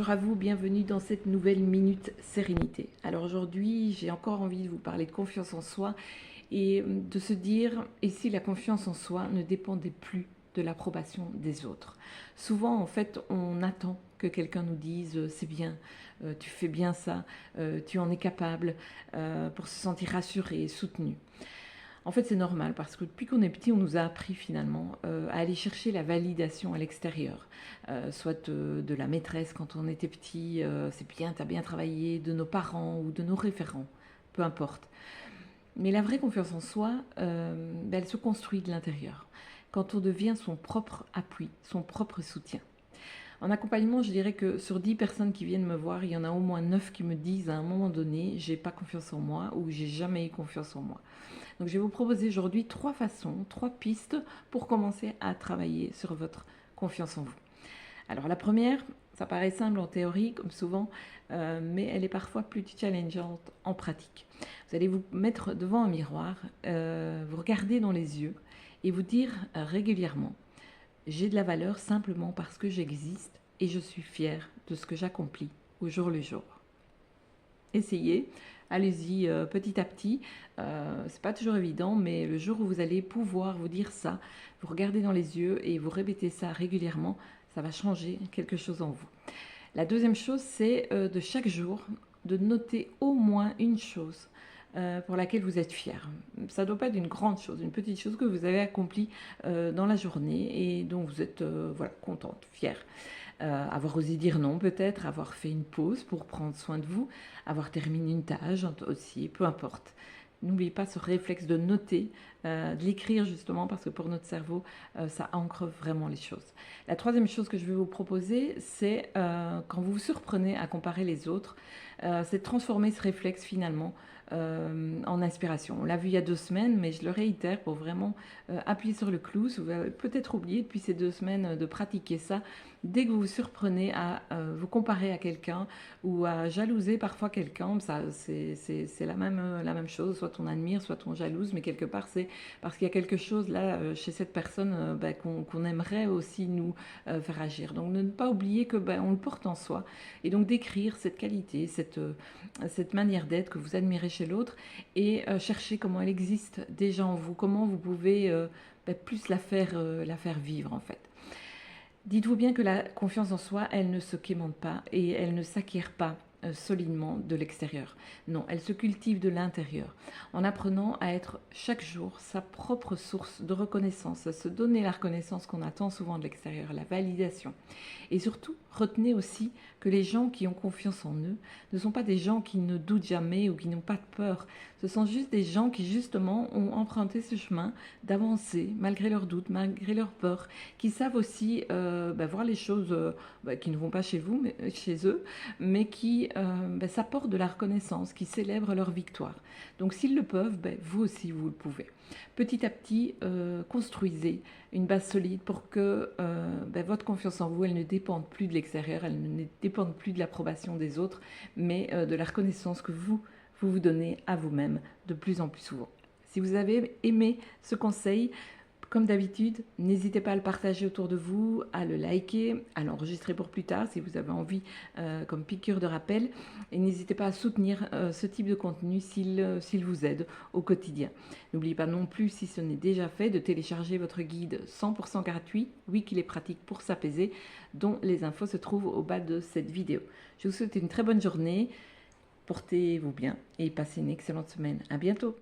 Bonjour à vous, bienvenue dans cette nouvelle Minute Sérénité. Alors aujourd'hui, j'ai encore envie de vous parler de confiance en soi et de se dire, et si la confiance en soi ne dépendait plus de l'approbation des autres. Souvent, en fait, on attend que quelqu'un nous dise c'est bien, tu fais bien ça, tu en es capable, pour se sentir rassuré et soutenu. En fait, c'est normal parce que depuis qu'on est petit, on nous a appris finalement à aller chercher la validation à l'extérieur, soit de la maîtresse quand on était petit, c'est bien, t'as bien travaillé, de nos parents ou de nos référents, peu importe. Mais la vraie confiance en soi, elle se construit de l'intérieur, quand on devient son propre appui, son propre soutien. En accompagnement, je dirais que sur 10 personnes qui viennent me voir, il y en a au moins 9 qui me disent à un moment donné, j'ai pas confiance en moi ou j'ai jamais eu confiance en moi. Donc je vais vous proposer aujourd'hui 3 façons, 3 pistes pour commencer à travailler sur votre confiance en vous. Alors la première, ça paraît simple en théorie, comme souvent, mais elle est parfois plus challengeante en pratique. Vous allez vous mettre devant un miroir, vous regarder dans les yeux et vous dire régulièrement, j'ai de la valeur simplement parce que j'existe et je suis fière de ce que j'accomplis au jour le jour. Essayez, allez-y petit à petit. C'est pas toujours évident, mais le jour où vous allez pouvoir vous dire ça, vous regardez dans les yeux et vous répétez ça régulièrement, ça va changer quelque chose en vous. La deuxième chose, c'est de chaque jour de noter au moins une chose pour laquelle vous êtes fier. Ça ne doit pas être une grande chose, une petite chose que vous avez accomplie dans la journée et dont vous êtes voilà, contente, fière. Avoir osé dire non peut-être, avoir fait une pause pour prendre soin de vous, avoir terminé une tâche aussi, peu importe. N'oubliez pas ce réflexe de noter, de l'écrire justement parce que pour notre cerveau, ça ancre vraiment les choses. La troisième chose que je vais vous proposer, c'est quand vous vous surprenez à comparer les autres, c'est de transformer ce réflexe finalement en inspiration. On l'a vu il y a 2 semaines, mais je le réitère pour vraiment appuyer sur le clou. Vous avez peut-être oublié depuis ces 2 semaines de pratiquer ça. Dès que vous vous surprenez à vous comparer à quelqu'un ou à jalouser parfois quelqu'un, ça c'est la même chose, soit on admire, soit on jalouse, mais quelque part c'est parce qu'il y a quelque chose là chez cette personne qu'on aimerait aussi nous faire agir. Donc ne pas oublier que on le porte en soi et donc d'écrire cette qualité, cette manière d'être que vous admirez chez l'autre et chercher comment elle existe déjà en vous, comment vous pouvez plus la faire vivre en fait. Dites-vous bien que la confiance en soi, elle ne se quémande pas et elle ne s'acquiert pas solidement de l'extérieur. Non, elle se cultive de l'intérieur, en apprenant à être chaque jour sa propre source de reconnaissance, à se donner la reconnaissance qu'on attend souvent de l'extérieur, la validation. Et surtout, retenez aussi que les gens qui ont confiance en eux ne sont pas des gens qui ne doutent jamais ou qui n'ont pas de peur. Ce sont juste des gens qui justement ont emprunté ce chemin d'avancer malgré leurs doutes, malgré leurs peurs, qui savent aussi voir les choses qui ne vont pas chez vous, mais chez eux, mais qui s'apportent de la reconnaissance, qui célèbrent leur victoire. Donc s'ils le peuvent, vous aussi vous le pouvez. Petit à petit, construisez une base solide pour que votre confiance en vous, elle ne dépende plus de l'extérieur, elle ne dépende plus de l'approbation des autres, mais de la reconnaissance que vous donnez à vous-même de plus en plus souvent. Si vous avez aimé ce conseil, comme d'habitude, n'hésitez pas à le partager autour de vous, à le liker, à l'enregistrer pour plus tard si vous avez envie comme piqûre de rappel. Et n'hésitez pas à soutenir ce type de contenu s'il vous aide au quotidien. N'oubliez pas non plus, si ce n'est déjà fait, de télécharger votre guide 100% gratuit, oui qu'il est pratique pour s'apaiser, dont les infos se trouvent au bas de cette vidéo. Je vous souhaite une très bonne journée, portez-vous bien et passez une excellente semaine. À bientôt.